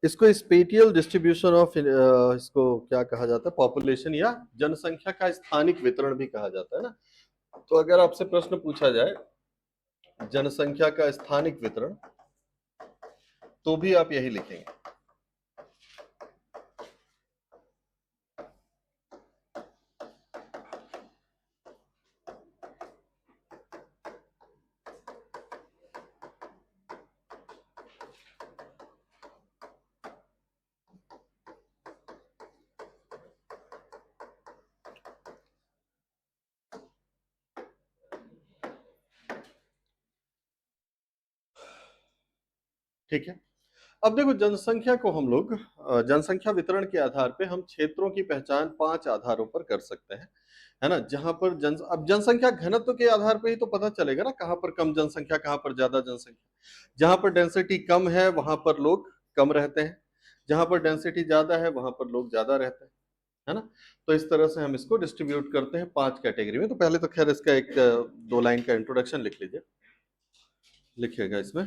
इसको spatial distribution of इसको क्या कहा जाता है, पॉपुलेशन या जनसंख्या का स्थानिक वितरण भी कहा जाता है ना। तो अगर आपसे प्रश्न पूछा जाए जनसंख्या का स्थानिक वितरण, तो भी आप यही लिखेंगे। ठीक है, अब देखो जनसंख्या को हम लोग जनसंख्या वितरण के आधार पे हम क्षेत्रों की पहचान 5 आधारों पर कर सकते हैं, है ना। जहां पर अब जनसंख्या घनत्व के आधार पे ही तो पता चलेगा ना, कहां पर कम जनसंख्या, कहां पर ज्यादा जनसंख्या। जहां पर डेंसिटी कम है वहां पर लोग कम रहते हैं, जहां पर डेंसिटी ज्यादा है वहां पर लोग ज्यादा रहते हैं, है ना। तो इस तरह से हम इसको डिस्ट्रीब्यूट करते हैं 5 कैटेगरी में। तो पहले तो खैर इसका एक 2 लाइन का इंट्रोडक्शन लिख लीजिए, लिखिएगा इसमें।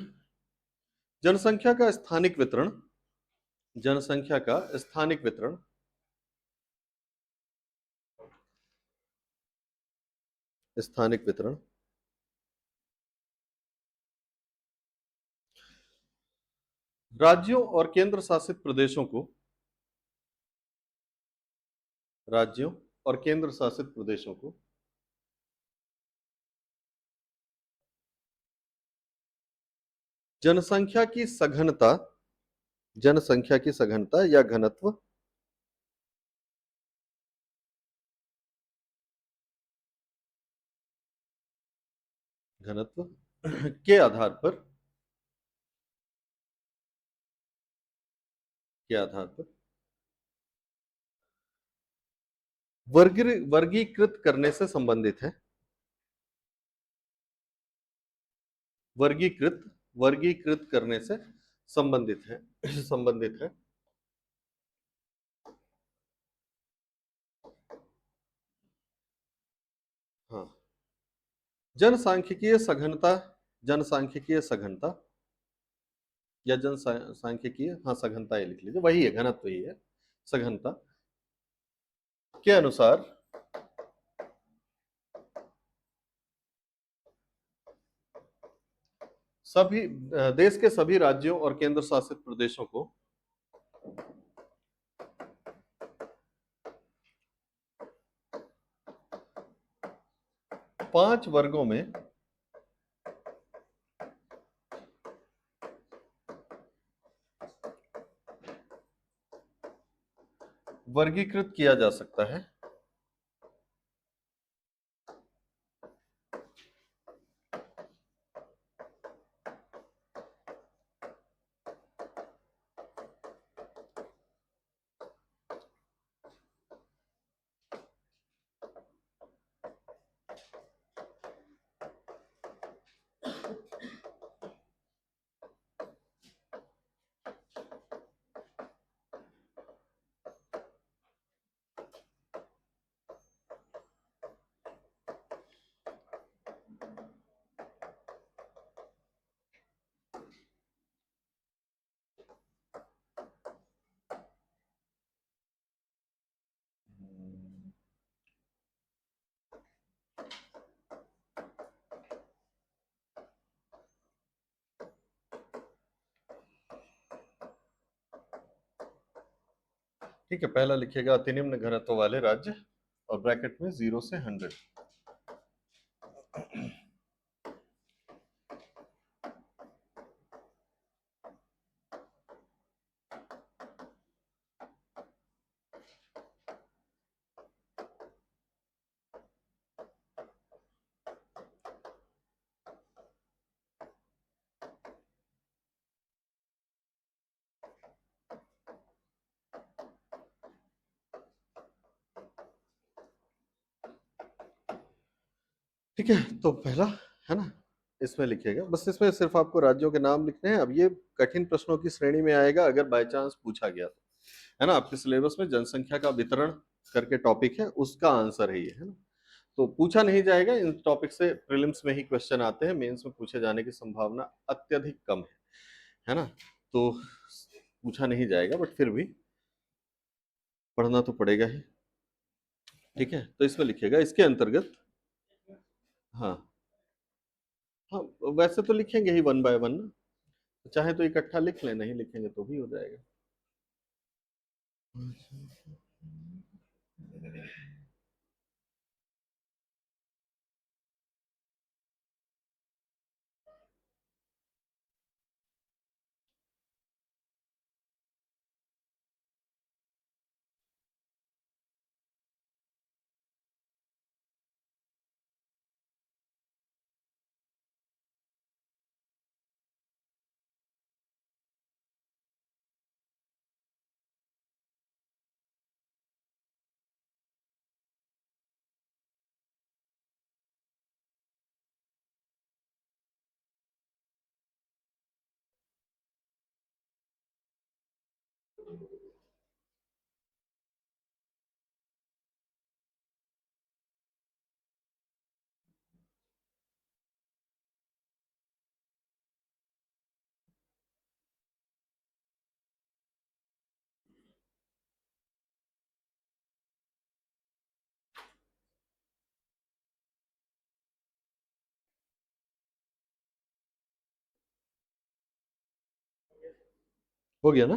जनसंख्या का स्थानिक वितरण, जनसंख्या का स्थानिक वितरण स्थानिक वितरण राज्यों और केंद्र शासित प्रदेशों को, राज्यों और केंद्र शासित प्रदेशों को जनसंख्या की सघनता, जनसंख्या की सघनता या घनत्व घनत्व के आधार पर, के आधार पर वर्गीकृत करने से संबंधित है, वर्गीकृत वर्गीकृत करने से संबंधित है, संबंधित है। हाँ, जनसांख्यिकीय सघनता, जनसांख्यिकीय सघनता या जनसांख्यिकीय, हाँ सघनता ये लिख लीजिए, वही है, घनत्व ही है, सघनता के अनुसार सभी देश के सभी राज्यों और केंद्र शासित प्रदेशों को पांच वर्गों में वर्गीकृत किया जा सकता है। ठीक है, पहला लिखिएगा अति निम्न घनत्व वाले राज्य और ब्रैकेट में 0 से 100। ठीक है, तो पहला, है ना, इसमें लिखिएगा, बस इसमें सिर्फ आपको राज्यों के नाम लिखने हैं। अब ये कठिन प्रश्नों की श्रेणी में आएगा अगर बाय चांस पूछा गया तो, है ना। आपके सिलेबस में जनसंख्या का वितरण करके टॉपिक है, उसका आंसर है ये, है ना। तो पूछा नहीं जाएगा, इन टॉपिक से प्रीलिम्स में ही क्वेश्चन आते हैं, मेंस में पूछे जाने की संभावना अत्यधिक कम है ना। तो पूछा नहीं जाएगा, बट फिर भी पढ़ना तो पड़ेगा ही। ठीक है, तो इसमें लिखिएगा इसके अंतर्गत। हाँ हाँ, वैसे तो लिखेंगे ही वन बाय वन ना, चाहे तो इकट्ठा लिख लें, नहीं लिखेंगे तो भी हो जाएगा। हो गया ना?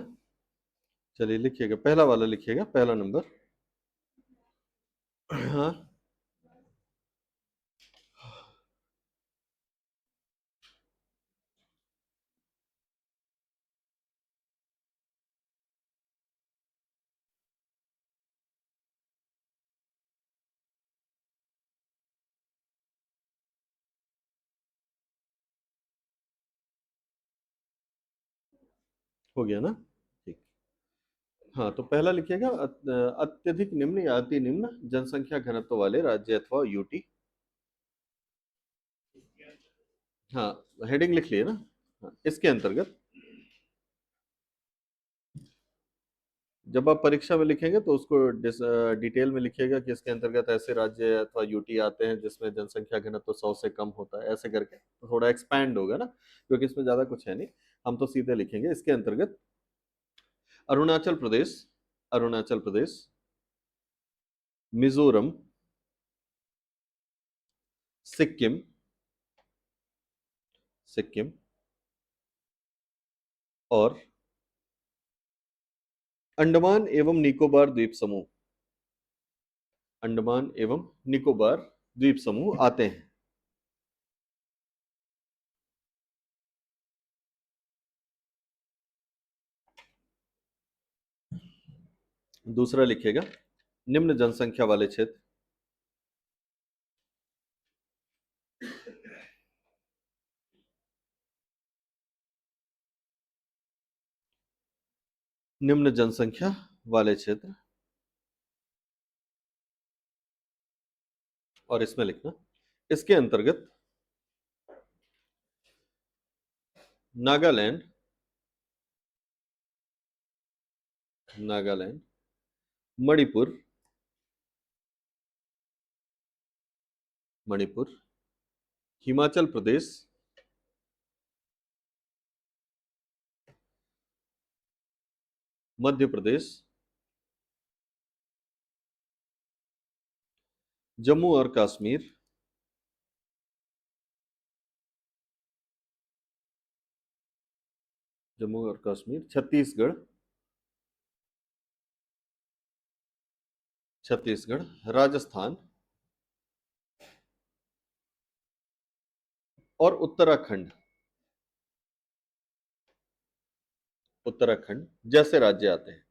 चलिए लिखिएगा, पहला वाला लिखिएगा, पहला नंबर। हाँ, हो गया ना? ठीक। हाँ, तो पहला लिखिएगा अत्यधिक निम्न या अति निम्न जनसंख्या घनत्व वाले राज्य अथवा यूटी। हाँ, हेडिंग लिख लिए ना? हाँ, इसके अंतर्गत जब आप परीक्षा में लिखेंगे तो उसको डिटेल में लिखिएगा कि इसके अंतर्गत ऐसे राज्य अथवा यूटी आते हैं जिसमें जनसंख्या घनत्व 100 से कम होता है, ऐसे करके तो थोड़ा एक्सपैंड होगा ना, क्योंकि इसमें ज्यादा कुछ है नहीं। हम तो सीधे लिखेंगे इसके अंतर्गत अरुणाचल प्रदेश, अरुणाचल प्रदेश, मिजोरम, सिक्किम, सिक्किम और अंडमान एवं निकोबार द्वीप समूह, अंडमान एवं निकोबार द्वीप समूह आते हैं। दूसरा लिखिएगा निम्न जनसंख्या वाले क्षेत्र, निम्न जनसंख्या वाले क्षेत्र, और इसमें लिखना इसके अंतर्गत नागालैंड, नागालैंड, मणिपुर, मणिपुर, हिमाचल प्रदेश, मध्य प्रदेश, जम्मू और कश्मीर, जम्मू और कश्मीर, छत्तीसगढ़, छत्तीसगढ़, राजस्थान और उत्तराखंड, उत्तराखंड जैसे राज्य आते हैं,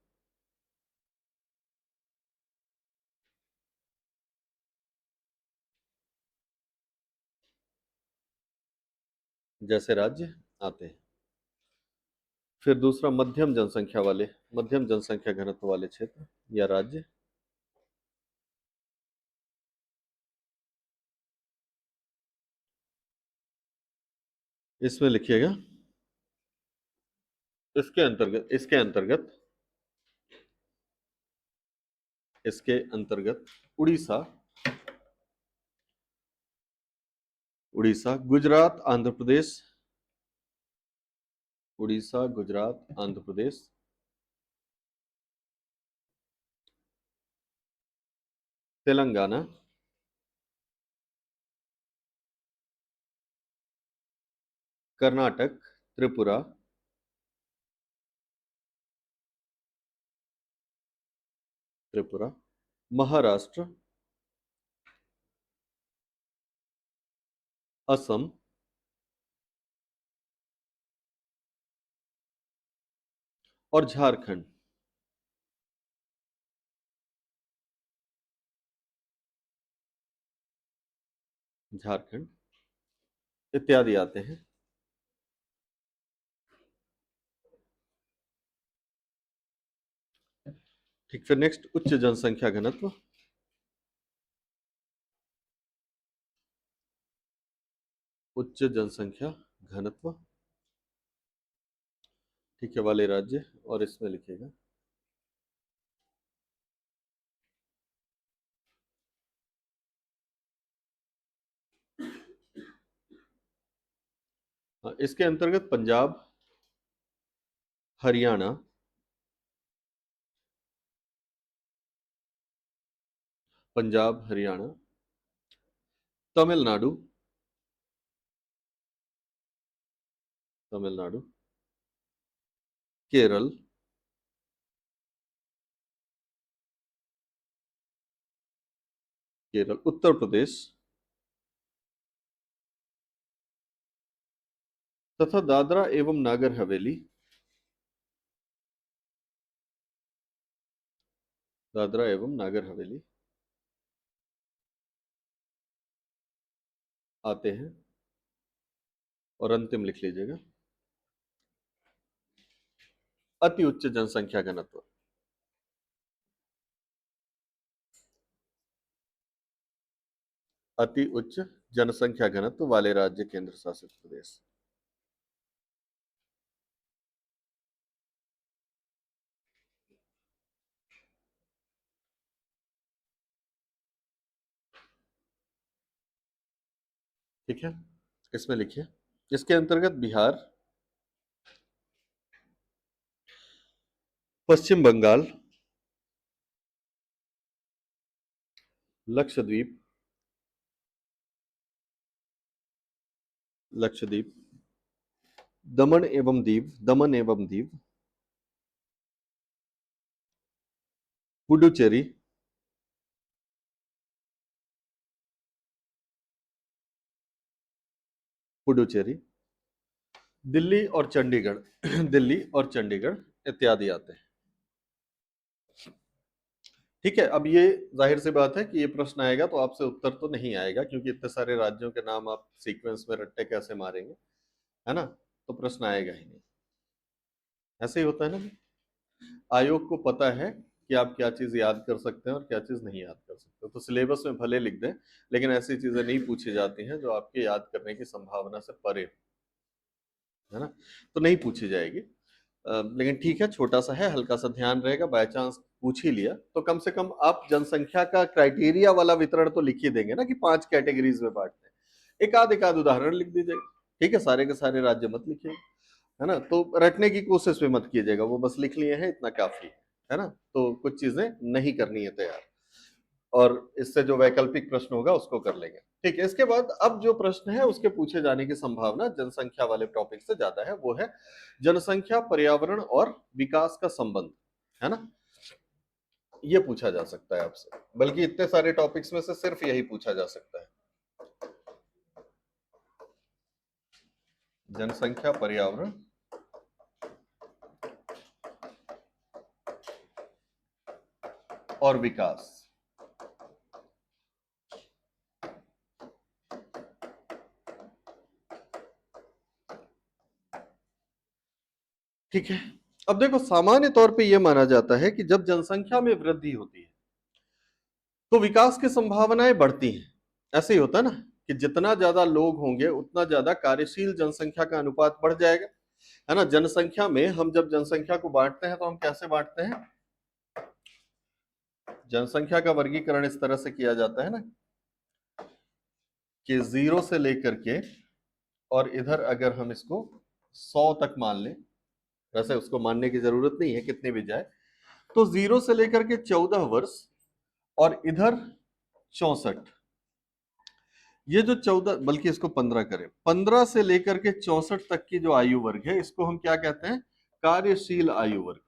जैसे राज्य आते हैं। फिर दूसरा मध्यम जनसंख्या वाले, मध्यम जनसंख्या घनत्व वाले क्षेत्र या राज्य, इसमें लिखिएगा इसके अंतर्गत, इसके अंतर्गत, इसके अंतर्गत उड़ीसा, उड़ीसा, गुजरात, आंध्र प्रदेश, उड़ीसा, गुजरात, आंध्र प्रदेश तेलंगाना, कर्नाटक, त्रिपुरा, त्रिपुरा, महाराष्ट्र, असम और झारखंड। झारखंड इत्यादि आते हैं। ठीक, फिर नेक्स्ट उच्च जनसंख्या घनत्व। उच्च जनसंख्या घनत्व, ठीक है, वाले राज्य, और इसमें लिखिएगा इसके अंतर्गत पंजाब, हरियाणा, पंजाब, हरियाणा, तमिलनाडु, तमिलनाडु, केरल, केरल, उत्तर प्रदेश तथा दादरा एवं नागर हवेली, दादरा एवं नागर हवेली आते हैं, और अंतिम लिख लीजिएगा अति उच्च जनसंख्या घनत्व। अति उच्च जनसंख्या घनत्व वाले राज्य केंद्र शासित प्रदेश। ठीक है, इसमें लिखिए इसके अंतर्गत बिहार, पश्चिम बंगाल, लक्षद्वीप, लक्षद्वीप, दमन एवं दीव, पुडुचेरी, पुडुचेरी, दिल्ली और चंडीगढ़, दिल्ली और चंडीगढ़ इत्यादि आते हैं। ठीक है, अब ये जाहिर सी बात है कि ये प्रश्न आएगा तो आपसे उत्तर तो नहीं आएगा, क्योंकि इतने सारे राज्यों के नाम आप सीक्वेंस में रट्टे कैसे मारेंगे, है ना, तो प्रश्न आएगा ही नहीं। ऐसे ही होता है ना, आयोग को पता है कि आप क्या चीज याद कर सकते हैं और क्या चीज नहीं याद कर सकते, तो सिलेबस में भले लिख दें, लेकिन ऐसी चीजें नहीं पूछी जाती हैं जो आपके याद करने की संभावना से परे हो, है ना, तो नहीं पूछी जाएगी। लेकिन ठीक है, छोटा सा है, हल्का सा ध्यान रहेगा, बाय चांस पूछ ही लिया तो कम से कम आप जनसंख्या का क्राइटेरिया वाला वितरण तो लिख ही देंगे ना, कि 5 कैटेगरीज में बांटते हैं, एक आध उदाहरण लिख दीजिएगा। ठीक है, सारे के सारे राज्य मत लिखिए, है ना, तो रटने की कोशिश भी मत कीजिएगा, वो बस लिख लिए हैं इतना काफी है ना, तो कुछ चीजें नहीं करनी है तैयार, और इससे जो वैकल्पिक प्रश्न होगा उसको कर लेंगे। ठीक है, इसके बाद अब जो प्रश्न है उसके पूछे जाने की संभावना जनसंख्या वाले टॉपिक से ज्यादा है, वो है जनसंख्या, पर्यावरण और विकास का संबंध, है ना, ये पूछा जा सकता है आपसे, बल्कि इतने सारे टॉपिक्स में से सिर्फ यही पूछा जा सकता है, जनसंख्या, पर्यावरण और विकास। ठीक है, अब देखो सामान्य तौर पे यह माना जाता है कि जब जनसंख्या में वृद्धि होती है तो विकास की संभावनाएं बढ़ती हैं। ऐसे ही होता है ना, कि जितना ज्यादा लोग होंगे उतना ज्यादा कार्यशील जनसंख्या का अनुपात बढ़ जाएगा, है ना। जनसंख्या में हम जब जनसंख्या को बांटते हैं तो हम कैसे बांटते हैं, जनसंख्या का वर्गीकरण इस तरह से किया जाता है ना, कि 0 से लेकर के, और इधर अगर हम इसको 100 तक मान लें, वैसे उसको मानने की जरूरत नहीं है, कितने भी जाए, तो 0 से लेकर के 14 वर्ष, और इधर 64। ये जो 14, बल्कि इसको 15 करें, 15 से लेकर के 64 तक की जो आयु वर्ग है, इसको हम क्या कहते हैं? कार्यशील आयु वर्ग।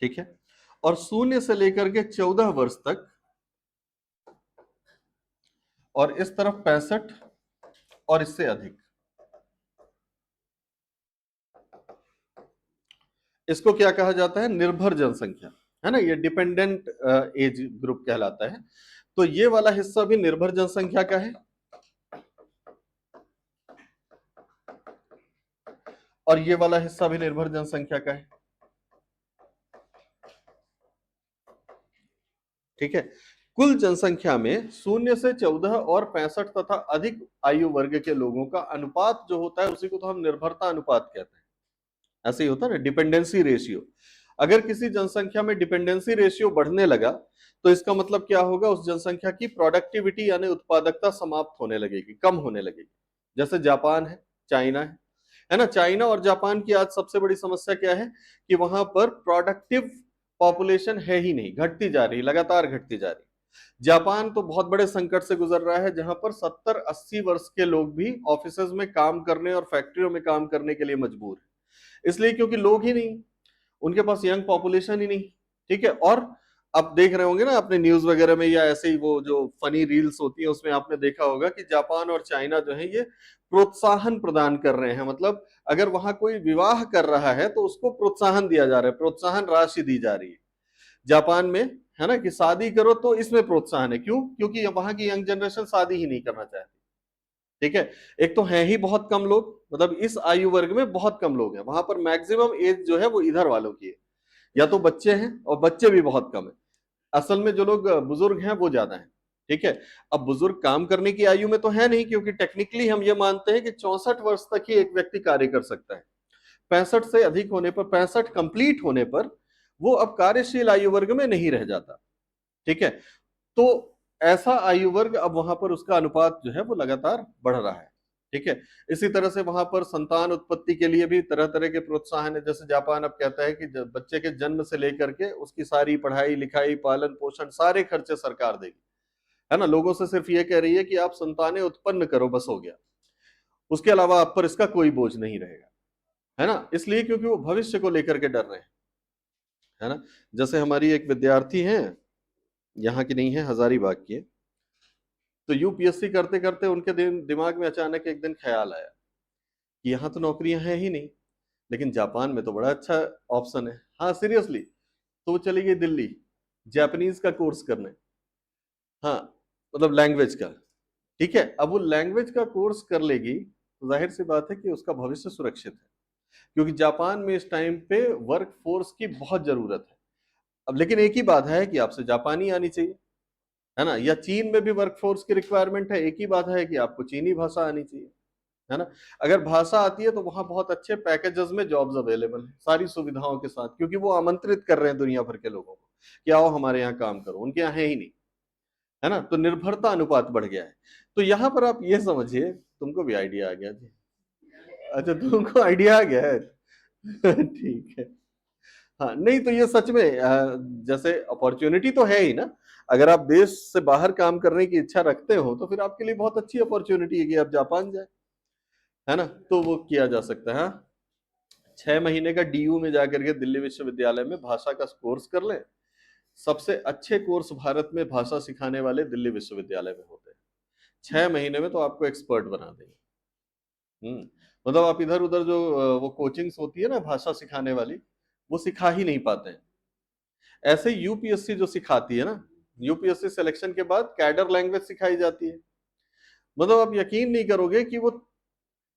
ठीक है। और 0 से लेकर के 14 वर्ष तक, और इस तरफ 65 और इससे अधिक, इसको क्या कहा जाता है? निर्भर जनसंख्या, है ना। ये डिपेंडेंट एज ग्रुप कहलाता है। तो ये वाला हिस्सा भी निर्भर जनसंख्या का है, और ये वाला हिस्सा भी निर्भर जनसंख्या का है। ठीक है। कुल जनसंख्या में 0 से 14 और 65 तथा अधिक आयु वर्ग के लोगों का अनुपात जो होता है, उसी को तो हम निर्भरता अनुपात कहते हैं। ऐसे ही होता है ना, डिपेंडेंसी रेशियो। अगर किसी जनसंख्या में डिपेंडेंसी रेशियो बढ़ने लगा, तो इसका मतलब क्या होगा? उस जनसंख्या की प्रोडक्टिविटी यानी उत्पादकता समाप्त होने लगेगी, कम होने लगेगी। जैसे जापान है, चाइना है ना। चाइना और जापान की आज सबसे बड़ी समस्या क्या है? कि वहां पर प्रोडक्टिव पॉपुलेशन है ही नहीं, घटती जा रही, लगातार घटती जा रही। जापान तो बहुत बड़े संकट से गुजर रहा है, जहां पर 70-80 वर्ष के लोग भी ऑफिसेज में काम करने और फैक्ट्रियों में काम करने के लिए मजबूर है। इसलिए क्योंकि लोग ही नहीं, उनके पास यंग पॉपुलेशन ही नहीं। ठीक है। और आप देख रहे होंगे ना अपने न्यूज वगैरह में, या ऐसे ही वो जो फनी रील्स होती है उसमें आपने देखा होगा कि जापान और चाइना जो है ये प्रोत्साहन प्रदान कर रहे हैं। मतलब अगर वहां कोई विवाह कर रहा है तो उसको प्रोत्साहन दिया जा रहा है, प्रोत्साहन राशि दी जा रही है जापान में, है ना। कि शादी करो तो इसमें प्रोत्साहन है। क्यों? क्योंकि वहां की यंग जनरेशन शादी ही नहीं करना चाहती। ठीक है। एक तो है ही बहुत कम लोग, मतलब इस आयु वर्ग में बहुत कम लोग हैं। वहां पर मैक्सिमम एज जो है वो इधर वालों की है, या तो बच्चे हैं, और बच्चे भी बहुत कम है। असल में जो लोग बुजुर्ग हैं वो ज्यादा हैं। ठीक है। अब बुजुर्ग काम करने की आयु में तो है नहीं, क्योंकि टेक्निकली हम ये मानते हैं कि 64 वर्ष तक ही एक व्यक्ति कार्य कर सकता है। 65 से अधिक होने पर, 65 कंप्लीट होने पर वो अब कार्यशील आयु वर्ग में नहीं रह जाता। ठीक है। तो ऐसा आयु वर्ग अब वहां पर उसका अनुपात जो है वो लगातार बढ़ रहा है। ठीक है। इसी तरह से वहां पर संतान उत्पत्ति के लिए भी तरह तरह के प्रोत्साहन है। जैसे जापान अब कहता है कि बच्चे के जन्म से लेकर के उसकी सारी पढ़ाई लिखाई, पालन पोषण, सारे खर्चे सरकार देगी, है ना। लोगों से सिर्फ ये कह रही है कि आप संतानें उत्पन्न करो, बस हो गया। उसके अलावा आप पर इसका कोई बोझ नहीं रहेगा, है ना। इसलिए क्योंकि वो भविष्य को लेकर के डर रहे हैं, है ना। जैसे हमारी एक विद्यार्थी है, यहाँ की नहीं है, हजारीबाग की है। तो यूपीएससी करते करते उनके दिमाग में अचानक एक दिन ख्याल आया कि यहाँ तो नौकरियां हैं ही नहीं, लेकिन जापान में तो बड़ा अच्छा ऑप्शन है। हाँ सीरियसली। तो वो चली गई दिल्ली जापानीज का कोर्स करने। हाँ, मतलब लैंग्वेज का। ठीक है। अब वो लैंग्वेज का कोर्स कर लेगी तो जाहिर सी बात है कि उसका भविष्य सुरक्षित है, क्योंकि जापान में इस टाइम पे वर्क फोर्स की बहुत जरूरत है। अब लेकिन एक ही बात है कि आपसे जापानी आनी चाहिए, है ना। या चीन में भी वर्क फोर्स की रिक्वायरमेंट है, एक ही बात है कि आपको चीनी भाषा आनी चाहिए, है ना। अगर भाषा आती है तो वहां बहुत अच्छे पैकेजेस में जॉब्स अवेलेबल है, सारी सुविधाओं के साथ, क्योंकि वो आमंत्रित कर रहे हैं दुनिया भर के लोगों को कि आओ हमारे यहाँ काम करो। उनके यहाँ है ही नहीं, है ना। तो निर्भरता अनुपात बढ़ गया है। तो यहाँ पर आप ये समझिए, तुमको भी आइडिया आ गया जी? अच्छा, तुमको आइडिया आ गया है। ठीक है। हाँ, नहीं तो ये सच में जैसे अपॉर्चुनिटी तो है ही ना। अगर आप देश से बाहर काम करने की इच्छा रखते हो तो फिर आपके लिए बहुत अच्छी अपॉर्चुनिटी है कि आप जापान जाए, है ना। तो वो किया जा सकता है। हाँ, 6 महीने का डीयू में जाकर के दिल्ली विश्वविद्यालय में भाषा का कोर्स कर लें। सबसे अच्छे कोर्स भारत में भाषा सिखाने वाले दिल्ली विश्वविद्यालय में होते हैं। 6 महीने में तो आपको एक्सपर्ट बना देंगे। मतलब आप इधर उधर जो वो कोचिंग्स होती है ना भाषा सिखाने वाली, वो सिखा ही नहीं पाते हैं। ऐसे यूपीएससी जो सिखाती है ना, यूपीएससी सिलेक्शन के बाद कैडर लैंग्वेज सिखाई जाती है। मतलब आप यकीन नहीं करोगे कि वो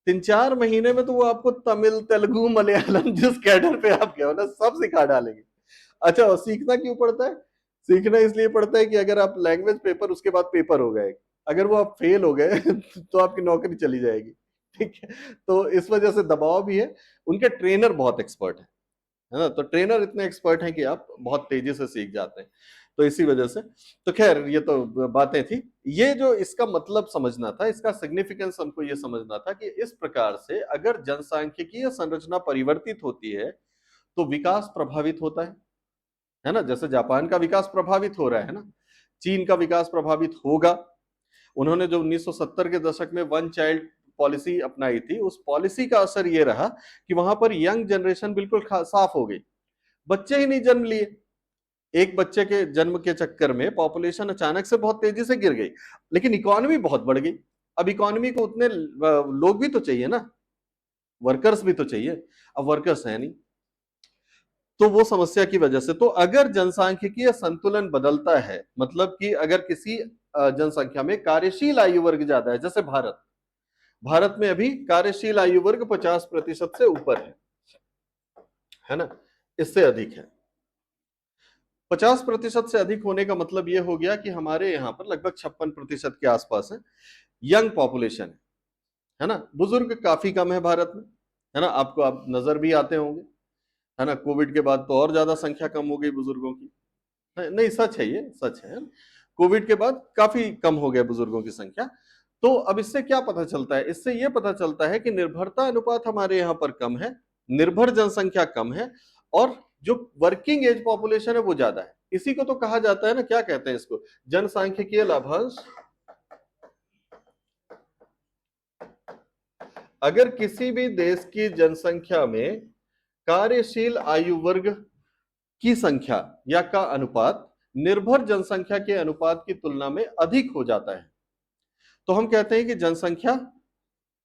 3-4 महीने में तो वो आपको तमिल, तेलुगु, मलयालम, जिस कैडर पे आप गए हो ना, सब सिखा डालेंगे। अच्छा, और सीखना क्यों पड़ता है? सीखना इसलिए पड़ता है कि अगर आप लैंग्वेज पेपर, उसके बाद पेपर हो गए, अगर वो आप फेल हो गए तो आपकी नौकरी चली जाएगी। ठीक है। तो इस वजह से दबाव भी है। उनके ट्रेनर बहुत एक्सपर्ट है ना। तो ट्रेनर इतने एक्सपर्ट हैं कि आप बहुत तेजी से सीख जाते हैं। तो इसी वजह से, तो खैर ये तो बातें थी। ये जो इसका मतलब समझना था, इसका सिग्निफिकेंस हमको ये समझना था कि इस प्रकार से अगर जनसांख्यिकीय संरचना परिवर्तित होती है तो विकास प्रभावित होता है ना? जैसे जापान का विकास प्रभावित हो रहा है ना, चीन का विकास प्रभावित होगा। उन्होंने जो 1970 के दशक में वन चाइल्ड पॉलिसी अपनाई थी, उस पॉलिसी का असर ये रहा कि वहां पर यंग जनरेशन बिल्कुल साफ हो गई, बच्चे ही नहीं जन्म लिए। एक बच्चे के जन्म के चक्कर में पॉपुलेशन अचानक से बहुत तेजी से गिर गई, लेकिन इकोनॉमी बहुत बढ़ गई। अब इकोनॉमी को उतने लोग भी तो चाहिए ना, वर्कर्स भी तो चाहिए, अब वर्कर्स है नहीं। तो वो समस्या की वजह से, तो अगर जनसांख्यिकीय संतुलन बदलता है, मतलब कि अगर किसी जनसंख्या में कार्यशील आयु वर्ग ज्यादा है, जैसे भारत में अभी कार्यशील आयु वर्ग 50% से ऊपर है ना, इससे अधिक है। 50% से अधिक होने का मतलब यह हो गया कि हमारे यहाँ पर लगभग 56% के आसपास है यंग पॉपुलेशन है ना। बुजुर्ग काफी कम है भारत में, है ना, आपको आप नजर भी आते होंगे, है ना। कोविड के बाद तो और ज्यादा संख्या कम हो गई बुजुर्गों की, नहीं सच है, ये सच है। कोविड के बाद काफी कम हो गया बुजुर्गों की संख्या। तो अब इससे क्या पता चलता है? इससे यह पता चलता है कि निर्भरता अनुपात हमारे यहाँ पर कम है, निर्भर जनसंख्या कम है, और जो वर्किंग एज पॉपुलेशन है वो ज्यादा है। इसी को तो कहा जाता है ना, क्या कहते हैं इसको, जनसांख्यिकीय लाभांश। अगर किसी भी देश की जनसंख्या में कार्यशील आयु वर्ग की संख्या या का अनुपात निर्भर जनसंख्या के अनुपात की तुलना में अधिक हो जाता है, तो हम कहते हैं कि जनसंख्या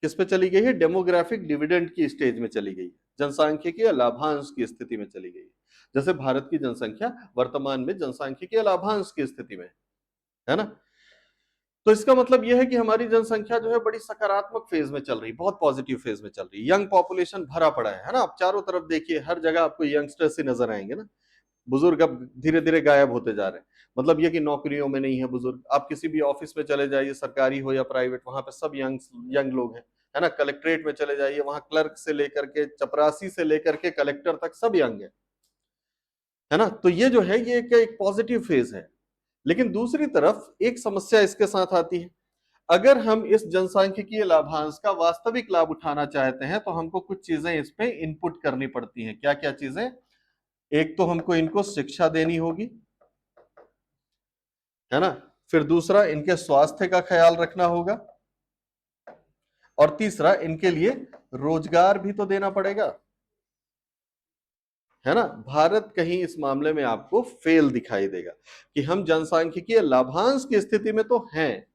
किस पे चली गई है? डेमोग्राफिक डिविडेंड की स्टेज में चली गई, जनसांख्यिकीय लाभांश की स्थिति में चली गई। जैसे भारत की जनसंख्या वर्तमान में जनसांख्यिकीय लाभांश की स्थिति में है ना। तो इसका मतलब यह है कि हमारी जनसंख्या जो है बड़ी सकारात्मक फेज में चल रही, बहुत पॉजिटिव फेज में चल रही। यंग पॉपुलेशन भरा पड़ा है ना। आप चारों तरफ देखिए, हर जगह आपको यंगस्टर्स ही नजर आएंगे ना। बुजुर्ग अब धीरे धीरे गायब होते जा रहे हैं, मतलब ये कि नौकरियों में नहीं है बुजुर्ग। आप किसी भी ऑफिस में चले जाइए, सरकारी हो या प्राइवेट, वहां पे सब यंग लोग हैं, है ना। कलेक्ट्रेट में चले जाइए, वहां क्लर्क से लेकर के चपरासी से लेकर के कलेक्टर तक सब यंग है ना। तो ये जो है ये एक पॉजिटिव फेज है। लेकिन दूसरी तरफ एक समस्या इसके साथ आती है। अगर हम इस जनसांख्यिकीय लाभांश का वास्तविक लाभ उठाना चाहते हैं तो हमको कुछ चीजें इस पे इनपुट करनी पड़ती हैं। क्या क्या चीजें? एक तो हमको इनको शिक्षा देनी होगी, है ना। फिर दूसरा, इनके स्वास्थ्य का ख्याल रखना होगा, और तीसरा, इनके लिए रोजगार भी तो देना पड़ेगा, है ना। भारत कहीं इस मामले में आपको फेल दिखाई देगा कि हम जनसांख्यिकीय लाभांश की स्थिति में तो हैं,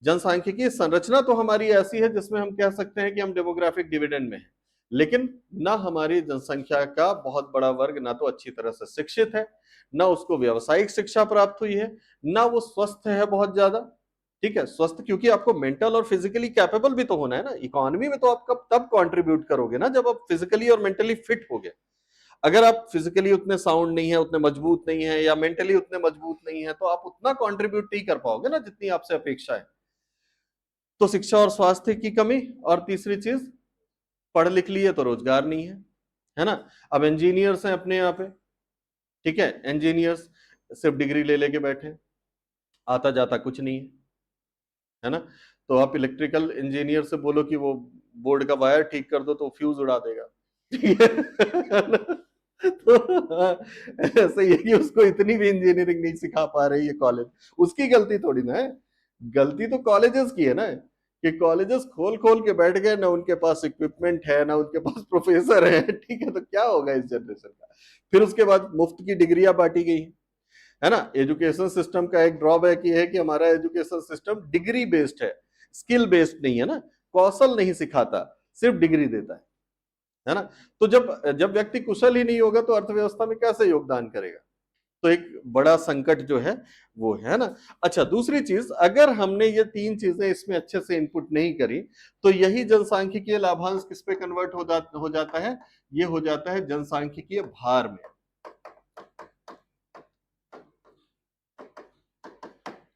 जनसांख्यिकीय संरचना तो हमारी ऐसी है जिसमें हम कह सकते हैं कि हम डेमोग्राफिक डिविडेंड में हैं, लेकिन ना हमारी जनसंख्या का बहुत बड़ा वर्ग ना तो अच्छी तरह से शिक्षित है, ना उसको व्यावसायिक शिक्षा प्राप्त हुई है, ना वो स्वस्थ है बहुत ज्यादा। ठीक है, स्वस्थ क्योंकि आपको मेंटल और फिजिकली कैपेबल भी तो होना है ना। इकोनॉमी में तो आप कब तब कंट्रीब्यूट करोगे ना जब आप फिजिकली और मेंटली फिट होगे। अगर आप फिजिकली उतने साउंड नहीं है, उतने मजबूत नहीं है, या मेंटली उतने मजबूत नहीं है, तो आप उतना कंट्रीब्यूट नहीं कर पाओगे ना जितनी आपसे अपेक्षा है। तो शिक्षा और स्वास्थ्य की कमी, और तीसरी चीज, पढ़ लिख लिए तो रोजगार नहीं है ना। अब इंजीनियर्स हैं अपने यहाँ पे, ठीक है, इंजीनियर्स सिर्फ डिग्री ले लेके बैठे, आता जाता कुछ नहीं है ना। तो आप इलेक्ट्रिकल इंजीनियर से बोलो कि वो बोर्ड का वायर ठीक कर दो तो फ्यूज उड़ा देगा, ठीक है। तो ऐसा ही है कि उसको इतनी भी इंजीनियरिंग नहीं सिखा पा रही है कॉलेज, उसकी गलती थोड़ी ना है, गलती तो कॉलेजेस की है ना, कि कॉलेजेस खोल खोल के बैठ गए ना, उनके पास इक्विपमेंट है ना उनके पास प्रोफेसर है, ठीक है। तो क्या होगा इस जनरेशन का? फिर उसके बाद मुफ्त की डिग्रियां बांटी गई है ना। एजुकेशन सिस्टम का एक ड्रॉबैक ये है कि हमारा एजुकेशन सिस्टम डिग्री बेस्ड है, स्किल बेस्ड नहीं है ना, कौशल नहीं सिखाता, सिर्फ डिग्री देता है ना। तो जब जब व्यक्ति कुशल ही नहीं होगा तो अर्थव्यवस्था में कैसे योगदान करेगा? तो एक बड़ा संकट जो है वो है ना। अच्छा, दूसरी चीज, अगर हमने ये तीन चीजें इसमें अच्छे से इनपुट नहीं करी तो यही जनसांख्यिकीय लाभांश किस पे कन्वर्ट हो जाता है? ये हो जाता है जनसांख्यिकीय भार में।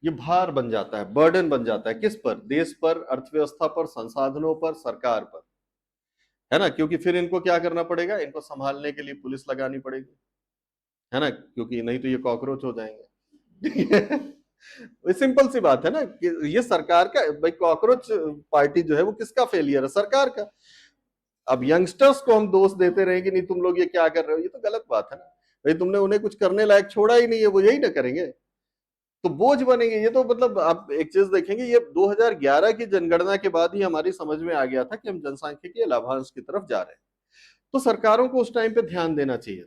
ये भार बन जाता है, बर्डन बन जाता है। किस पर? देश पर, अर्थव्यवस्था पर, संसाधनों पर, सरकार पर, है ना। क्योंकि फिर इनको क्या करना पड़ेगा? इनको संभालने के लिए पुलिस लगानी पड़ेगी, है ना, क्योंकि नहीं तो ये कॉकरोच हो जाएंगे। सिंपल सी बात है ना कि ये सरकार का, भाई कॉकरोच पार्टी जो है वो किसका फेलियर है? सरकार का। अब यंगस्टर्स को हम दोष देते रहे कि नहीं तुम लोग ये क्या कर रहे हो, ये तो गलत बात है ना भाई, तुमने उन्हें कुछ करने लायक छोड़ा ही नहीं है, वो यही ना करेंगे, तो बोझ बनेंगे। ये तो मतलब आप एक चीज देखेंगे, ये 2011 की जनगणना के बाद ही हमारी समझ में आ गया था कि हम जनसांख्यिकीय लाभांश की तरफ जा रहे हैं। तो सरकारों को उस टाइम पे ध्यान देना चाहिए,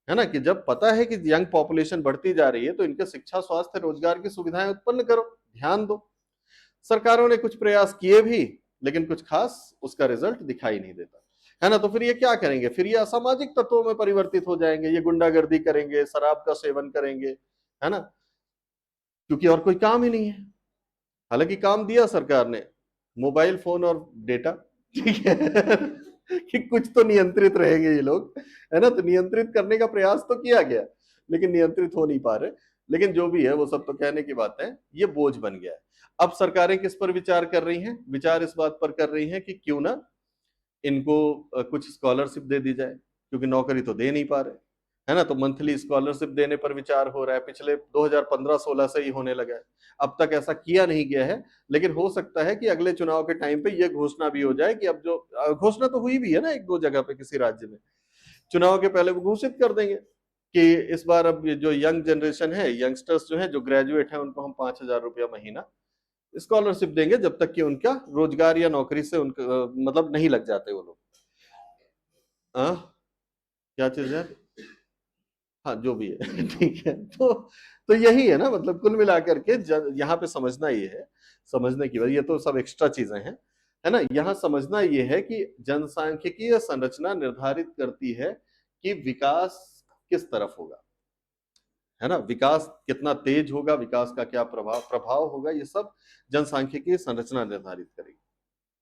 है ना, कि जब पता है कि यंग पॉपुलेशन बढ़ती जा रही है तो इनके शिक्षा, स्वास्थ्य, रोजगार की सुविधाएं उत्पन्न करो, ध्यान दो। सरकारों ने कुछ प्रयास किए भी, लेकिन कुछ खास उसका रिजल्ट दिखाई नहीं देता, है ना। तो फिर ये क्या करेंगे, फिर ये असामाजिक तत्वों में परिवर्तित हो जाएंगे, ये गुंडागर्दी करेंगे, शराब का सेवन करेंगे, है ना, क्योंकि और कोई काम ही नहीं है। हालांकि काम दिया सरकार ने, मोबाइल फोन और डेटा, ठीक है कि कुछ तो नियंत्रित रहेंगे ये लोग, है ना, तो नियंत्रित करने का प्रयास तो किया गया, लेकिन नियंत्रित हो नहीं पा रहे। लेकिन जो भी है वो सब तो कहने की बात है, ये बोझ बन गया है। अब सरकारें किस पर विचार कर रही हैं, विचार इस बात पर कर रही हैं कि क्यों ना इनको कुछ स्कॉलरशिप दे दी जाए, क्योंकि नौकरी तो दे नहीं पा रहे, है ना, तो मंथली स्कॉलरशिप देने पर विचार हो रहा है, पिछले 2015-16 से ही होने लगा है। अब तक ऐसा किया नहीं गया है, लेकिन हो सकता है कि अगले चुनाव के टाइम पे ये घोषणा भी हो जाए कि अब जो घोषणा तो हुई भी है ना एक दो जगह पे किसी राज्य में, चुनाव के पहले वो घोषित कर देंगे कि इस बार अब जो यंग जनरेशन है, यंगस्टर्स जो है, जो ग्रेजुएट है, उनको हम 5,000 रुपया महीना स्कॉलरशिप देंगे जब तक कि उनका रोजगार या नौकरी से उनका मतलब नहीं लग जाते वो लोग। क्या चीज है, हाँ जो भी है ठीक है। तो यही है ना, मतलब कुल मिलाकर के यहाँ पे समझना ये है, समझने की बात, ये तो सब एक्स्ट्रा चीजें हैं, है ना, यहाँ समझना ये है कि जनसांख्यिकीय संरचना निर्धारित करती है कि विकास किस तरफ होगा, है ना, विकास कितना तेज होगा, विकास का क्या प्रभाव प्रभाव होगा, ये सब जनसांख्यिकीय संरचना निर्धारित करेगी,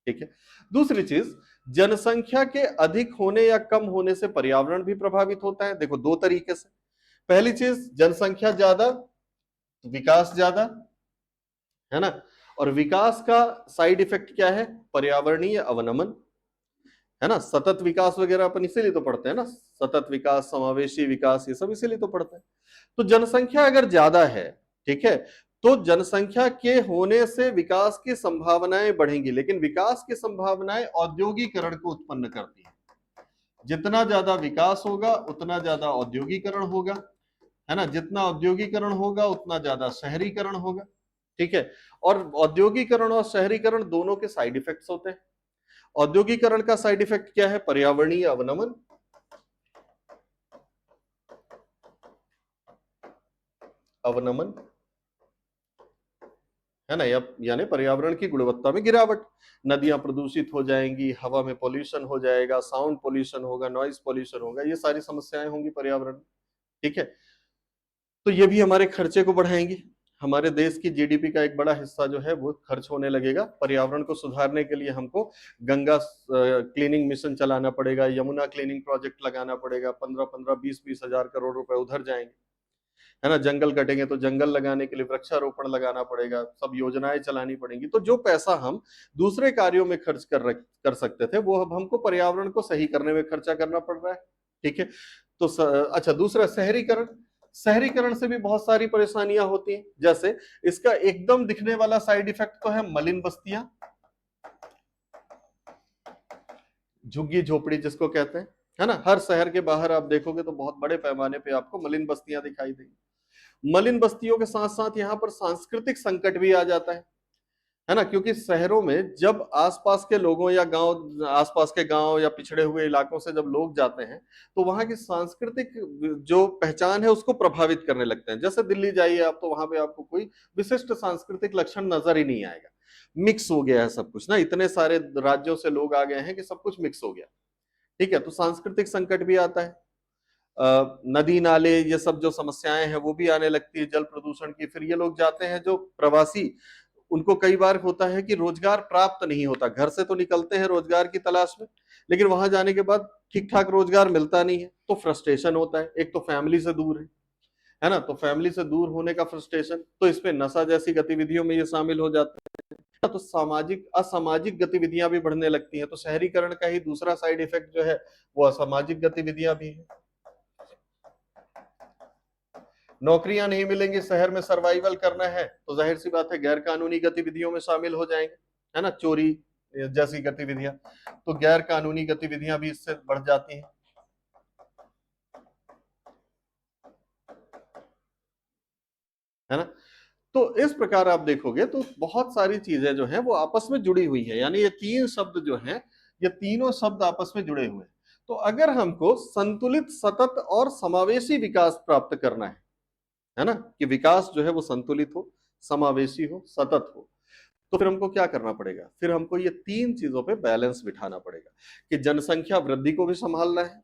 ठीक है। दूसरी चीज, जनसंख्या के अधिक होने या कम होने से पर्यावरण भी प्रभावित होता है। देखो दो तरीके से, पहली चीज, जनसंख्या ज्यादा तो विकास ज्यादा, है ना, और विकास का साइड इफेक्ट क्या है, पर्यावरणीय अवनमन, है ना, सतत विकास वगैरह अपन इसीलिए तो पढ़ते हैं ना, सतत विकास, समावेशी विकास, ये सब इसीलिए तो पढ़ते हैं। तो जनसंख्या अगर ज्यादा है, ठीक है, तो जनसंख्या के होने से विकास की संभावनाएं बढ़ेंगी, लेकिन विकास की संभावनाएं औद्योगिकरण को उत्पन्न करती है। जितना ज्यादा विकास होगा उतना ज्यादा औद्योगिकरण होगा, है ना, जितना औद्योगिकरण होगा उतना ज्यादा शहरीकरण होगा, ठीक है। और औद्योगिकरण और शहरीकरण दोनों के साइड इफेक्ट्स होते हैं। औद्योगिकरण का साइड इफेक्ट क्या है, पर्यावरणीय अवनमन, अवनमन, है ना, यानी पर्यावरण की गुणवत्ता में गिरावट, नदियां प्रदूषित हो जाएंगी, हवा में पॉल्यूशन हो जाएगा, साउंड पॉल्यूशन होगा, नॉइज पॉल्यूशन होगा, ये सारी समस्याएं होंगी पर्यावरण, ठीक है। तो ये भी हमारे खर्चे को बढ़ाएंगी, हमारे देश की जीडीपी का एक बड़ा हिस्सा जो है वो खर्च होने लगेगा। पर्यावरण को सुधारने के लिए हमको गंगा क्लीनिंग मिशन चलाना पड़ेगा, यमुना क्लीनिंग प्रोजेक्ट लगाना पड़ेगा, 15-15, 20-20 हजार करोड़ रुपए उधर जाएंगे, है ना, जंगल कटेंगे तो जंगल लगाने के लिए वृक्षारोपण लगाना पड़ेगा, सब योजनाएं चलानी पड़ेंगी। तो जो पैसा हम दूसरे कार्यों में खर्च कर सकते थे, वो अब हमको पर्यावरण को सही करने में खर्चा करना पड़ रहा है, ठीक है। तो अच्छा, दूसरा शहरीकरण, शहरीकरण से भी बहुत सारी परेशानियां होती हैं। जैसे इसका एकदम दिखने वाला साइड इफेक्ट तो है मलिन बस्तियां, झुग्गी झोपड़ी जिसको कहते हैं, है ना, हर शहर के बाहर आप देखोगे तो बहुत बड़े पैमाने पे आपको मलिन बस्तियां दिखाई देंगी। मलिन बस्तियों के साथ साथ यहाँ पर सांस्कृतिक संकट भी आ जाता है ना, क्योंकि शहरों में जब आसपास के लोगों या गांव, आसपास के गांव या पिछड़े हुए इलाकों से जब लोग जाते हैं तो वहां की सांस्कृतिक जो पहचान है उसको प्रभावित करने लगते हैं। जैसे दिल्ली जाइए आप, तो वहां पे आपको कोई विशिष्ट सांस्कृतिक लक्षण नजर ही नहीं आएगा, मिक्स हो गया है सब कुछ ना, इतने सारे राज्यों से लोग आ गए हैं कि सब कुछ मिक्स हो गया, ठीक है। तो सांस्कृतिक संकट भी आता है, नदी नाले ये सब जो समस्याएं हैं वो भी आने लगती है, जल प्रदूषण की। फिर ये लोग जाते हैं जो प्रवासी, उनको कई बार होता है कि रोजगार प्राप्त नहीं होता, घर से तो निकलते हैं रोजगार की तलाश में, लेकिन वहां जाने के बाद ठीक ठाक रोजगार मिलता नहीं है, तो फ्रस्ट्रेशन होता है। एक तो फैमिली से दूर है ना, तो फैमिली से दूर होने का फ्रस्ट्रेशन, तो इसमें नशा जैसी गतिविधियों में ये शामिल हो जाता है, तो सामाजिक असामाजिक गतिविधियां भी बढ़ने लगती हैं। तो शहरीकरण का ही दूसरा साइड इफेक्ट जो है वो असामाजिक गतिविधियां भी है। नौकरियां नहीं मिलेंगी, शहर में सर्वाइवल करना है तो जाहिर सी बात है गैर कानूनी गतिविधियों में शामिल हो जाएंगे, है ना, चोरी जैसी गतिविधियां, तो गैर कानूनी गतिविधियां भी इससे बढ़ जाती हैं, है ना। तो इस प्रकार आप देखोगे तो बहुत सारी चीजें जो हैं वो आपस में जुड़ी हुई है, यानी ये तीन शब्द जो हैं, ये तीनों शब्द आपस में जुड़े हुए हैं। तो अगर हमको संतुलित, सतत और समावेशी विकास प्राप्त करना है ना, कि विकास जो है वो संतुलित हो, समावेशी हो, सतत हो, तो फिर हमको क्या करना पड़ेगा, फिर हमको ये तीन चीजों पे बैलेंस बिठाना पड़ेगा कि जनसंख्या वृद्धि को भी संभालना है,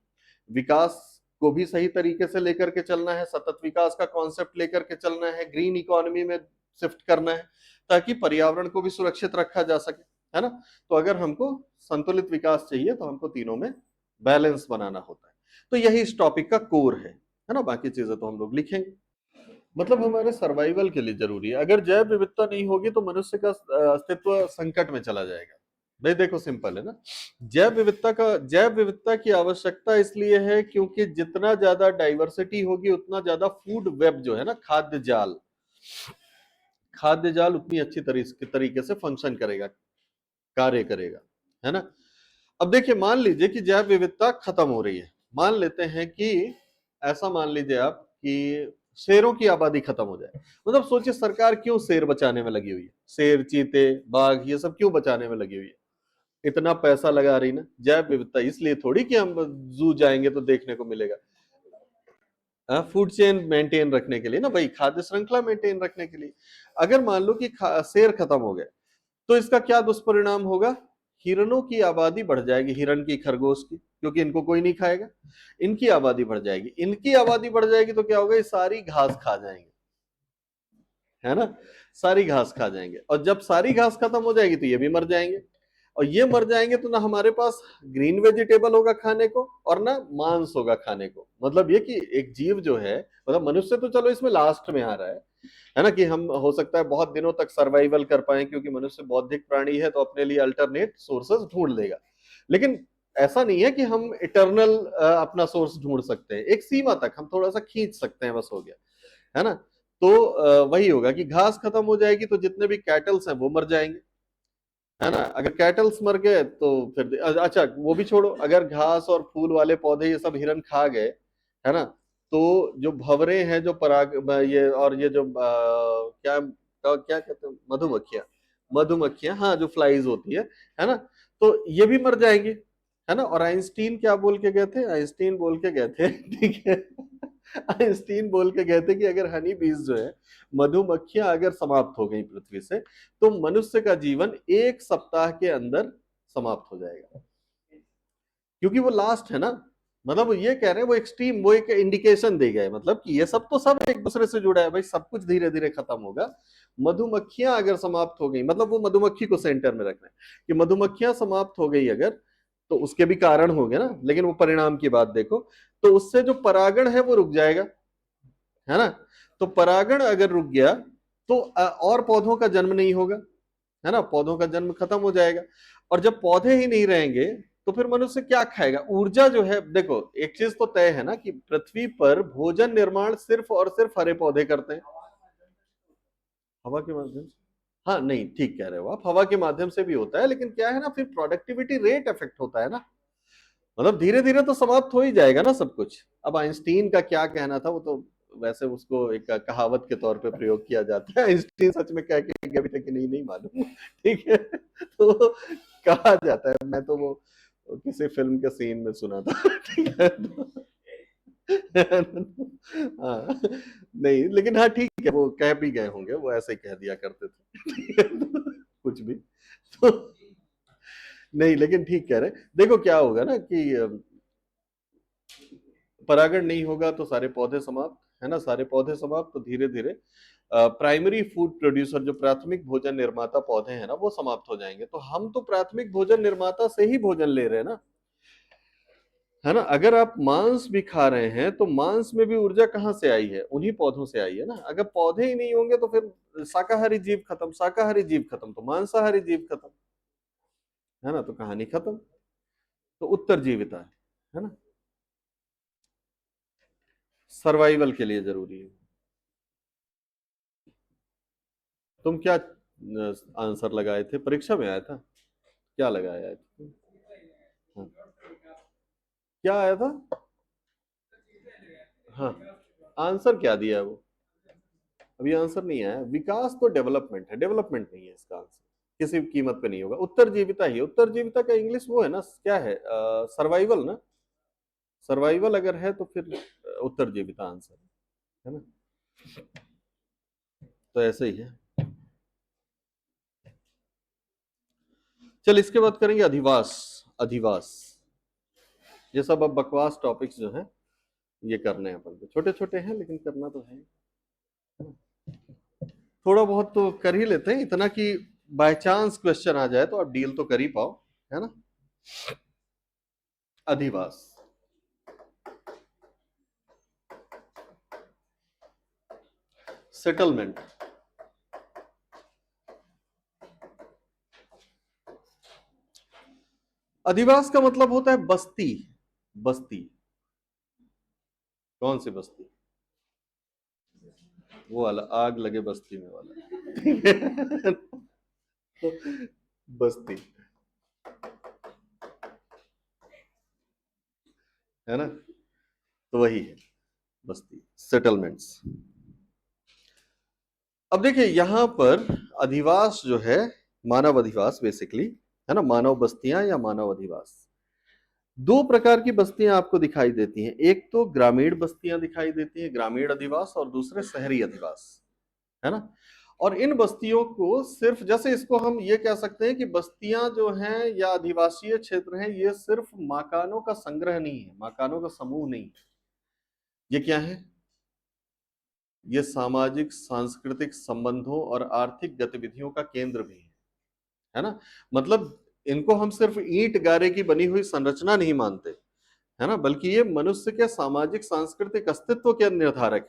विकास को भी सही तरीके से लेकर के चलना है, सतत विकास का कॉन्सेप्ट लेकर के चलना है, ग्रीन इकोनॉमी में शिफ्ट करना है ताकि पर्यावरण को भी सुरक्षित रखा जा सके, है ना। तो अगर हमको संतुलित विकास चाहिए तो हमको तीनों में बैलेंस बनाना होता है। तो यही इस टॉपिक का कोर है ना। बाकी चीजें तो हम लोग लिखेंगे, मतलब हमारे सर्वाइवल के लिए जरूरी है। अगर जैव विविधता नहीं होगी तो मनुष्य का अस्तित्व संकट में चला जाएगा। भाई देखो सिंपल है ना, जैव विविधता की आवश्यकता इसलिए है क्योंकि जितना ज्यादा डाइवर्सिटी होगी उतना ज्यादा फूड वेब जो है ना, खाद्य जाल उतनी अच्छी तरीके से फंक्शन करेगा, कार्य करेगा, है ना। अब देखिए मान लीजिए कि जैव विविधता खत्म हो रही है, मान लेते हैं कि ऐसा मान लीजिए आप कि शेरों की आबादी खत्म हो जाए। मतलब सोचिए सरकार क्यों शेर बचाने में लगी हुई है, शेर, चीते, बाघ, ये सब क्यों बचाने में लगी हुई है, इतना पैसा लगा रही ना। जैव विविधता इसलिए थोड़ी कि हम जू जाएंगे तो देखने को मिलेगा, फूड चेन मेंटेन रखने के लिए ना भाई, खाद्य श्रृंखला मेंटेन रखने के लिए। अगर मान लो कि शेर खत्म हो गए तो इसका क्या दुष्परिणाम होगा, हिरणों की आबादी बढ़ जाएगी, हिरण की, खरगोश की, क्योंकि इनको कोई नहीं खाएगा, इनकी आबादी बढ़ जाएगी, इनकी आबादी बढ़ जाएगी तो क्या होगा, ये सारी घास खा जाएंगे, है ना, सारी घास खा जाएंगे। और जब सारी घास खत्म हो जाएगी तो ये भी मर जाएंगे, और ये मर जाएंगे तो ना हमारे पास ग्रीन वेजिटेबल होगा खाने को और ना मांस होगा खाने को। मतलब ये कि एक जीव जो है, मतलब मनुष्य तो चलो इसमें लास्ट में आ रहा है ना, कि हम हो सकता है बहुत दिनों तक सर्वाइवल कर पाए क्योंकि मनुष्य बौद्धिक प्राणी है तो अपने लिए अल्टरनेट सोर्सेस ढूंढ लेगा। लेकिन ऐसा नहीं है कि हम इटर्नल अपना सोर्स ढूंढ सकते हैं, एक सीमा तक हम थोड़ा सा खींच सकते हैं, बस हो गया, है ना। तो वही होगा कि घास खत्म हो जाएगी तो जितने भी कैटल्स हैं वो मर जाएंगे, है ना। अगर कैटल्स मर गए तो फिर अच्छा वो भी छोड़ो, अगर घास और फूल वाले पौधे ये सब हिरन खा गए, है ना, तो जो भंवरे हैं, जो पराग, ये और ये जो क्या कहते हैं, मधुमक्खियां, मधुमक्खियां, हाँ, जो फ्लाइज होती है ना, तो ये भी मर जाएंगी, है ना। और आइंस्टीन क्या बोल के गए थे, आइंस्टीन बोल के गए थे ठीक है, आइंस्टीन बोल के गए थे कि अगर हनी बीज जो है, मधुमक्खियां अगर समाप्त हो गई पृथ्वी से तो मनुष्य का जीवन 1 सप्ताह के अंदर समाप्त हो जाएगा, क्योंकि वो लास्ट है ना। मतलब वो ये कह रहे हैं, वो एक्सट्रीम, वो एक इंडिकेशन दे गए, मतलब कि ये सब तो सब एक दूसरे से जुड़ा है भाई, सब कुछ धीरे धीरे खत्म होगा। मधुमक्खियां अगर समाप्त हो गई, मतलब वो मधुमक्खी को सेंटर में रखना है कि मधुमक्खियां समाप्त हो गई अगर, तो उसके भी कारण होंगे ना, लेकिन वो परिणाम की बात देखो, तो उससे जो परागण है वो रुक जाएगा, है ना। तो परागण अगर रुक गया तो और पौधों का जन्म नहीं होगा, है ना, पौधों का जन्म खत्म हो जाएगा। और जब पौधे ही नहीं रहेंगे तो फिर मनुष्य क्या खाएगा, ऊर्जा जो है, देखो एक चीज तो तय है ना कि पृथ्वी पर भोजन निर्माण सिर्फ और सिर्फ हरे पौधे करते हैं, हवा के माध्यम से। हाँ नहीं, ठीक कह रहे हो आप, हवा के माध्यम से भी होता है, लेकिन क्या है ना, फिर प्रोडक्टिविटी रेट इफेक्ट होता है ना। मतलब धीरे धीरे तो समाप्त हो ही जाएगा ना सब कुछ। अब आइंस्टीन का क्या कहना था, वो तो वैसे उसको एक कहावत के तौर पे प्रयोग किया जाता है, आइंस्टीन सच में कह के गए भी थे कि नहीं, नहीं मालूम ठीक है, तो कहा जाता है, मैं तो वो किसी फिल्म के सीन में सुना था ठीक है, हाँ, नहीं लेकिन हाँ ठीक है, वो कह भी गए होंगे, वो ऐसे ही कह दिया करते थे ठीक है, तो कुछ भी, तो नहीं लेकिन ठीक कह रहे। देखो क्या होगा ना कि परागण नहीं होगा तो सारे पौधे समाप्त, है ना, सारे पौधे समाप्त तो धीरे धीरे प्राइमरी फूड प्रोड्यूसर, जो प्राथमिक भोजन निर्माता पौधे हैं ना, वो समाप्त हो जाएंगे। तो हम तो प्राथमिक भोजन निर्माता से ही भोजन ले रहे हैं ना, है ना। अगर आप मांस भी खा रहे हैं तो मांस में भी ऊर्जा कहाँ से आई है, उन्हीं पौधों से आई है ना। अगर पौधे ही नहीं होंगे तो फिर शाकाहारी जीव खत्म, शाकाहारी जीव खत्म तो मांसाहारी जीव खत्म, है ना, तो कहानी खत्म। तो उत्तर जीविता है ना, सर्वाइवल के लिए जरूरी है। तुम क्या आंसर लगाए थे, परीक्षा में आया था क्या लगाया है? हाँ, क्या आया था? हाँ, आंसर क्या दिया है वो? अभी आंसर नहीं आया। विकास तो डेवलपमेंट है, डेवलपमेंट नहीं है इसका आंसर। किसी भी कीमत पे नहीं होगा। उत्तरजीविता ही है। उत्तरजीविता का इंग्लिश वो है ना, क्या है? सर्वाइवल ना। सर्वाइवल अगर है तो फिर उत्तरजीविता आंसर है ना। तो ऐसे ही है। चल, इसके बाद करेंगे अधिवास। अधिवास, ये सब अब बकवास टॉपिक्स जो हैं ये करने हैं अपन को। छोटे छोटे हैं लेकिन करना तो है। थोड़ा बहुत तो कर ही लेते हैं, इतना कि बाय चांस क्वेश्चन आ जाए तो आप डील तो कर ही पाओ, है ना। अधिवास। सेटलमेंट। अधिवास का मतलब होता है बस्ती। बस्ती। कौन सी बस्ती? वो वाला आग लगे बस्ती में वाला। बस्ती, है ना। तो वही है बस्ती, सेटलमेंट्स। अब देखिए यहां पर अधिवास जो है, मानव अधिवास बेसिकली, है ना। मानव बस्तियां या मानव अधिवास, दो प्रकार की बस्तियां आपको दिखाई देती हैं। एक तो ग्रामीण बस्तियां दिखाई देती हैं, ग्रामीण अधिवास, और दूसरे शहरी अधिवास, है ना। और इन बस्तियों को सिर्फ, जैसे इसको हम ये कह सकते हैं कि बस्तियां जो हैं या आदिवासीय क्षेत्र हैं, ये सिर्फ मकानों का संग्रह नहीं है, मकानों का समूह नहीं है। ये क्या है? ये सामाजिक सांस्कृतिक संबंधों और आर्थिक गतिविधियों का केंद्र भी है ना। मतलब इनको हम सिर्फ ईंट गारे की बनी हुई संरचना नहीं मानते, है ना, बल्कि ये मनुष्य के सामाजिक सांस्कृतिक अस्तित्व के निर्धारक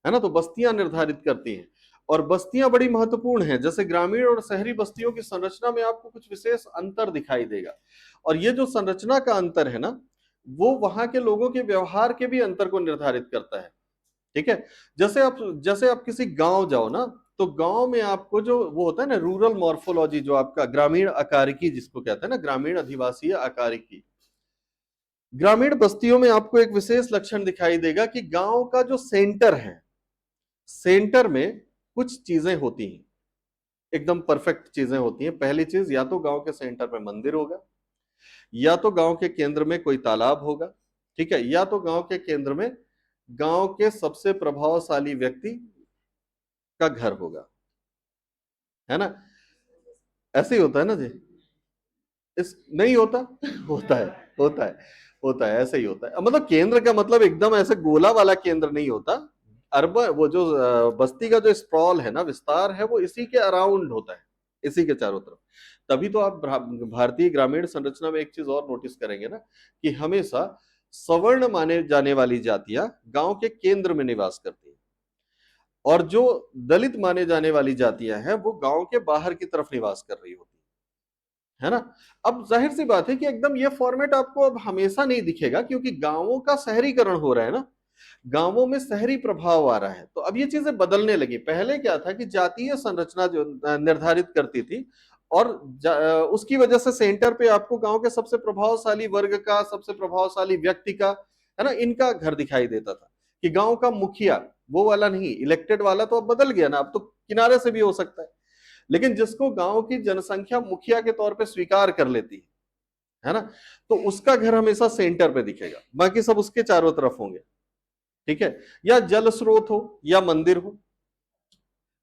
है ना। तो बस्तियां निर्धारित करती हैं, और बस्तियां बड़ी महत्वपूर्ण हैं। जैसे ग्रामीण और शहरी बस्तियों की संरचना में आपको कुछ विशेष अंतर दिखाई देगा, और ये जो संरचना का अंतर है ना, वो वहां के लोगों के व्यवहार के भी अंतर को निर्धारित करता है। ठीक है। जैसे आप किसी गांव जाओ ना, तो गांव में आपको जो वो होता है ना, रूरल मॉर्फोलॉजी, जो आपका ग्रामीण आकारिकी जिसको कहते हैं ना, ग्रामीण अधिवासीय आकारिकी, ग्रामीण बस्तियों में आपको एक विशेष लक्षण दिखाई देगा कि गांव का जो सेंटर है, सेंटर में कुछ चीजें होती हैं, एकदम परफेक्ट चीजें होती हैं। पहली चीज, या तो गांव के सेंटर में मंदिर होगा, या तो गांव के केंद्र में कोई तालाब होगा, ठीक है, या तो गांव के केंद्र में गांव के सबसे प्रभावशाली व्यक्ति का घर होगा, है ना। ऐसे ही होता है ना जी। इस नहीं होता। होता है, होता है, होता है, ऐसे ही होता है। मतलब केंद्र का मतलब एकदम ऐसे गोला वाला केंद्र नहीं होता। अर्बन, वो जो बस्ती का जो स्प्रॉल है ना, विस्तार है, वो इसी के अराउंड होता है, इसी के चारों तरफ। तभी तो आप भारतीय ग्रामीण संरचना में एक चीज और नोटिस करेंगे ना, कि हमेशा सवर्ण माने जाने वाली जातियां गांव के केंद्र में निवास करती हैं, और जो दलित माने जाने वाली जातियां हैं वो गांव के बाहर की तरफ निवास कर रही होती है ना। अब जाहिर सी बात है कि एकदम ये फॉर्मेट आपको अब हमेशा नहीं दिखेगा, क्योंकि गांवों का शहरीकरण हो रहा है ना, गांवों में शहरी प्रभाव आ रहा है। तो अब ये चीजें बदलने लगी। पहले क्या था कि जातीय संरचना जो निर्धारित करती थी, और उसकी वजह से सेंटर पे आपको गांव के सबसे प्रभावशाली वर्ग का, सबसे प्रभावशाली व्यक्ति का, है ना, इनका घर दिखाई देता था। कि गांव का मुखिया, वो वाला नहीं, इलेक्टेड वाला तो अब बदल गया ना, अब तो किनारे से भी हो सकता है, लेकिन जिसको गांव की जनसंख्या मुखिया के तौर पे स्वीकार कर लेती है ना, तो उसका घर हमेशा सेंटर पे दिखेगा, बाकी सब उसके चारों तरफ होंगे। ठीक है। या जल स्रोत हो, या मंदिर हो,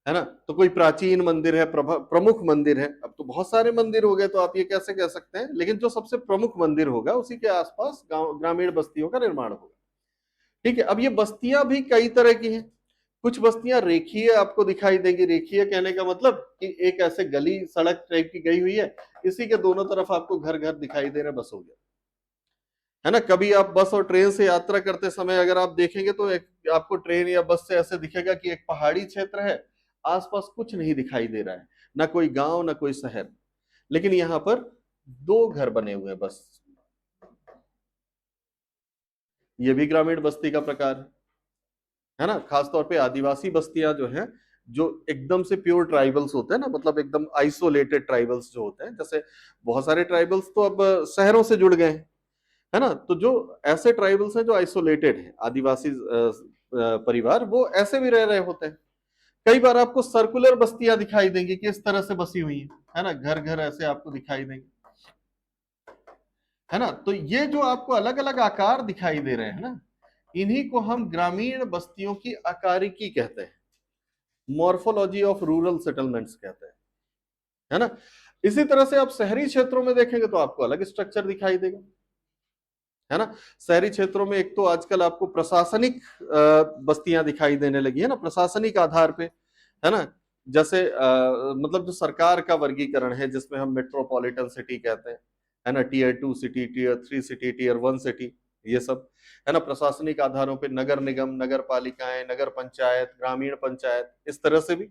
है ना। तो कोई प्राचीन मंदिर है, प्रमुख मंदिर है। अब तो बहुत सारे मंदिर हो गए, तो आप ये कैसे कह सकते हैं, लेकिन जो सबसे प्रमुख मंदिर होगा उसी के आसपास गांव, ग्रामीण बस्तियों का निर्माण होगा। ठीक है। अब ये बस्तियां भी कई तरह की हैं। कुछ बस्तियां रेखीय आपको दिखाई देंगी। रेखीय कहने का मतलब कि एक ऐसे गली सड़क टाइप की गई हुई है, इसी के दोनों तरफ आपको घर घर दिखाई दे रहे, बस हो गया, है ना। कभी आप बस और ट्रेन से यात्रा करते समय अगर आप देखेंगे तो एक आपको ट्रेन या बस से ऐसे दिखेगा कि एक पहाड़ी क्षेत्र है, आसपास कुछ नहीं दिखाई दे रहा है, ना कोई गांव ना कोई शहर, लेकिन यहां पर दो घर बने हुए हैं बस। ये भी ग्रामीण बस्ती का प्रकार है ना। खासतौर पे आदिवासी बस्तियां जो हैं, जो एकदम से प्योर ट्राइबल्स होते हैं ना, मतलब एकदम आइसोलेटेड ट्राइबल्स जो होते हैं, जैसे बहुत सारे ट्राइबल्स तो अब शहरों से जुड़ गए हैं, है ना, तो जो ऐसे ट्राइबल्स हैं जो आइसोलेटेड हैं, आदिवासी परिवार, वो ऐसे भी रह रहे होते हैं। कई बार आपको सर्कुलर बस्तियां दिखाई देंगी कि इस तरह से बसी हुई है ना, घर घर ऐसे आपको दिखाई देंगे, है ना। तो ये जो आपको अलग अलग आकार दिखाई दे रहे हैं ना, इन्हीं को हम ग्रामीण बस्तियों की आकारिकी कहते हैं, मॉर्फोलॉजी ऑफ रूरल सेटलमेंट्स कहते हैं, है ना। इसी तरह से आप शहरी क्षेत्रों में देखेंगे तो आपको अलग स्ट्रक्चर दिखाई देगा, है ना। शहरी क्षेत्रों में एक तो आजकल आपको प्रशासनिक बस्तियां दिखाई देने लगी है ना, प्रशासनिक आधार पे, है ना। जैसे मतलब जो सरकार का वर्गीकरण है, जिसमें हम मेट्रोपॉलिटन सिटी कहते हैं, है ना, tier 2 city, tier 3 city, tier 1 city, ये सब, है ना, प्रशासनिक आधारों पे नगर निगम, नगर पालिकाएं, नगर पंचायत, ग्रामीण पंचायत, इस तरह से भी,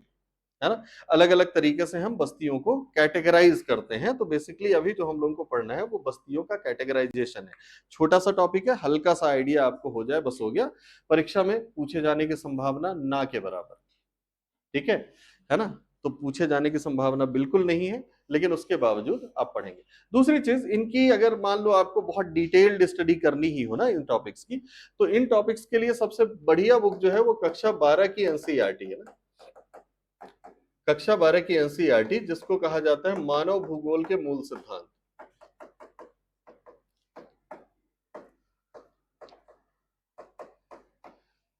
है ना, अलग अलग तरीके से हम बस्तियों को कैटेगराइज करते हैं। तो बेसिकली अभी जो हम लोगों को पढ़ना है वो बस्तियों का कैटेगराइजेशन है। छोटा सा टॉपिक है, हल्का सा आइडिया आपको हो जाए बस हो गया, परीक्षा में पूछे जाने की संभावना ना के बराबर, ठीक है ना। तो पूछे जाने की संभावना बिल्कुल नहीं है, लेकिन उसके बावजूद आप पढ़ेंगे। दूसरी चीज, इनकी अगर मान लो आपको बहुत डिटेल्ड स्टडी करनी ही हो ना इन टॉपिक्स की, तो इन टॉपिक्स के लिए सबसे बढ़िया बुक जो है वो कक्षा 12 की एनसीईआरटी है ना, कक्षा 12 की एनसीईआरटी, जिसको कहा जाता है मानव भूगोल के मूल सिद्धांत।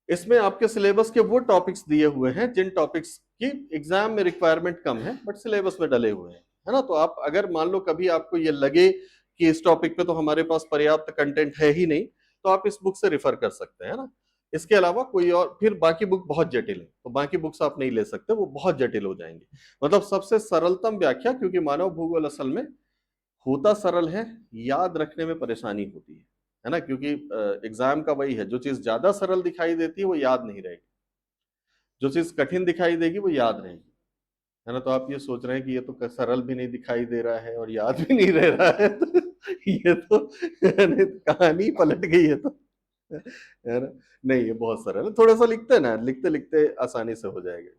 इसमें आपके सिलेबस के वो टॉपिक्स दिए हुए हैं जिन टॉपिक्स की एग्जाम में रिक्वायरमेंट कम है बट सिलेबस में डले हुए हैं, है ना। तो आप अगर मान लो कभी आपको ये लगे कि इस टॉपिक पे तो हमारे पास पर्याप्त कंटेंट है ही नहीं, तो आप इस बुक से रेफर कर सकते हैं ना। इसके अलावा कोई और, फिर बाकी बुक बहुत जटिल है तो बाकी बुक्स आप नहीं ले सकते, वो बहुत जटिल हो जाएंगे। मतलब सबसे सरलतम व्याख्या, क्योंकि मानव भूगोल असल में होता सरल है, याद रखने में परेशानी होती है ना, क्योंकि एग्जाम का वही है, जो चीज ज्यादा सरल दिखाई देती है वो याद नहीं रहेगी, जो चीज कठिन दिखाई देगी वो याद रहेगी, है ना। तो आप ये सोच रहे हैं कि ये तो सरल भी नहीं दिखाई दे रहा है और याद भी नहीं रह रहा है, तो ये तो कहानी पलट गई है, तो है ना। नहीं, ये बहुत सरल है, थोड़ा सा लिखते हैं ना, लिखते लिखते आसानी से हो जाएगा।